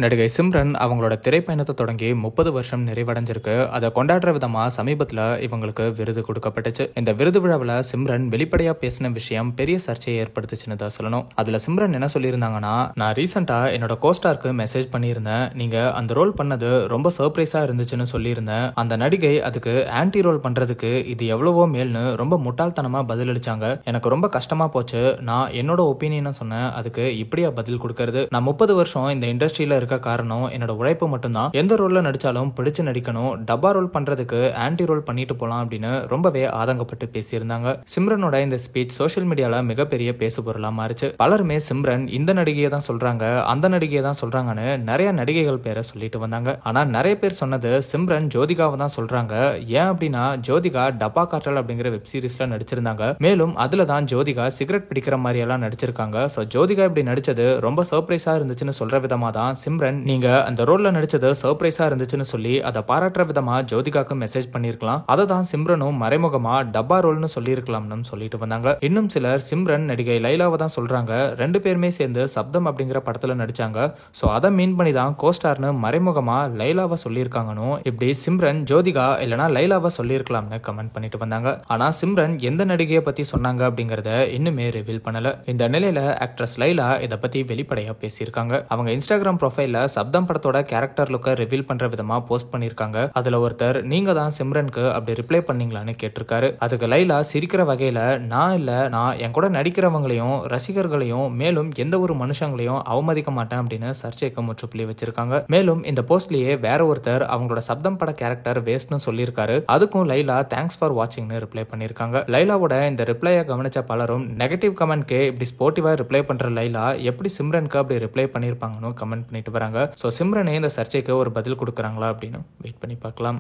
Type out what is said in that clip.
நடிகை சிம்ரன் அவங்களோட திரைப்பயணத்தை தொடங்கி 30 வருஷம் நிறைவடைஞ்சிருக்கு. அதை கொண்டாடுற விதமா சமீபத்தில் இவங்களுக்கு விருது கொடுக்கப்பட்டுச்சு. இந்த விருது விழாவில் சிம்ரன் வெளிப்படையா பேசின விஷயம் பெரிய சர்ச்சையை ஏற்படுத்துச்சுன்னு தான் சொல்லணும். அதுல சிம்ரன் என்ன சொல்லியிருந்தாங்கன்னா, நான் ரீசெண்டா என்னோட கோஸ்டாருக்கு மெசேஜ் பண்ணியிருந்தேன். நீங்க அந்த ரோல் பண்ணது ரொம்ப சர்ப்ரைஸா இருந்துச்சுன்னு சொல்லியிருந்தேன். அந்த நடிகை அதுக்கு ஆன்டி ரோல் பண்றதுக்கு இது எவ்வளவோ மேல்னு ரொம்ப முட்டாள்தனமா பதிலளிச்சாங்க. எனக்கு ரொம்ப கஷ்டமா போச்சு. நான் என்னோட ஒப்பீனியனை சொன்னேன். அதுக்கு இப்படியா பதில் கொடுக்கறது? நான் 30 வருஷம் இந்த இண்டஸ்ட்ரியில இருக்க காரணம் என்னோட உழைப்பு மட்டும்தான். எந்த ரோல்ல நடிச்சாலும் பிடிச்சு நடிக்கணும். டப்பா ரோல் பண்றதுக்கு ஆன்டி ரோல் பண்ணிட்டு போலாம் அப்படின்னு ரொம்பவே ஆதங்கப்பட்டு பேசியிருந்தாங்க. சிம்ரனோட இந்த ஸ்பீச் சோஷியல் மீடியால மிகப்பெரிய பேசு பொருளா மாறிச்சு. பலருமே சிம்ரன் இந்த நடிகையை தான் சொல்றாங்க, அந்த நடிகையை தான் சொல்றாங்கன்னு நிறைய நடிகைகள் பேரை சொல்லிட்டு வந்தாங்க. ஆனா நிறைய பேர் சொன்னது சிம்ரன் ஜோதிகாவை தான் சொல்றாங்க. ஏன் அப்படின்னா ஜோதிகா டப்பா காட்டல் அப்படிங்கிற வெப் சீரிஸ்ல நடிச்சிருந்தாங்க. மேலும் அதுல தான் ஜோதிகா சிகரெட் பிடிக்கிற மாதிரி எல்லாம் நடிச்சிருக்காங்க. சோ ஜோதிகா இப்படி நடிச்சது ரொம்ப சர்ப்ரைஸா இருந்துச்சுன்னு சொல்ற விதமா தான் சிம்ரன் நீங்க அந்த ரோல்ல நடிச்சது சர்ப்ரைஸா இருந்துச்சுன்னு சொல்லி அதை பாராட்டுற விதமா ஜோதிகாக்கு மெசேஜ் பண்ணிருக்கலாம். அதை தான் சிம்ரனும் மறைமுகமா டப்பா ரோல்னு சொல்லியிருக்கலாம்னு சொல்லிட்டு வந்தாங்க. இன்னும் சிலர் சிம்ரன் நடிகை லைலாவை தான் சொல்றாங்க. ரெண்டு பேருமே சேர்ந்து சப்தம் அப்படிங்கிற படத்துல நடிச்சாங்க. சோ அதை மீன் பண்ணி தான் கோஸ்டார்னு மறைமுகமா லைலாவை சொல்லியிருக்காங்கன்னு இப்படி சிம்ரன் ஜோதிகா இல்லனா லைலாவை சொல்லியிருக்கலாம்னு கமெண்ட் பண்ணிட்டு வந்தாங்க. ஆனா சிம்ரன் எந்த நடிகையை பத்தி சொன்னாங்க அப்படிங்கறத இன்னுமே ரிவீல் பண்ணல. இந்த நிலையில ஆக்ட்ரஸ் லைலா இதை பத்தி வெளிப்படையா பேசியிருக்காங்க. அவங்க இன்ஸ்டாகிராம் ப்ரொஃபைல்ல சப்தம் படத்தோட கேரக்டர் லுக்கை ரிவீல் பண்ற விதமா போஸ்ட் பண்ணிருக்காங்க. அதுல ஒருத்தர் நீங்க தான் சிம்ரனுக்கு அப்படி ரிப்ளை பண்ணீங்களான்னு கேட்டிருக்காரு. அதுக்கு லைலா சிரிக்கிற வகையில நான் என் கூட நடிக்கிறவங்களையும் ரசிகர்களையும் மேலும் எந்த ஒரு மனுஷங்களையும் அவமதிக்க மாட்டேன் அப்படின்னு சர்ச்சைக்கு முற்றுப்புள்ளி வச்சிருக்காங்க. மேலும் இந்த போஸ்ட்லயே வேற ஒருத்தர் அவங்களோட சப்தம் பட கேரக்டர் வேஸ்ட்னு சொல்லியிருக்காரு. அதுக்கும் லைலா தேங்க்ஸ் ஃபார் வாட்சிங்னு ரிப்ளை பண்ணிருக்காங்க. லைலாவோட இந்த ரிப்ளையை கவனிச்ச பலரும் நெகட்டிவ் கமெண்ட்க்கு இப்படி ஸ்போர்ட்டிவா ரிப்ளை பண்ற லைலா எப்படி சிம்ரனுக்கு அப்படி ரிப்ளை பண்ணிருப்பாங்கன்னு கமெண்ட் பண்ணிட்டு வராங்க. சோ சிம்ரனே இந்த சர்ச்சைக்கு ஒரு பதில் கொடுக்கறாங்களா அப்படின்னு வெயிட் பண்ணி பார்க்கலாம்.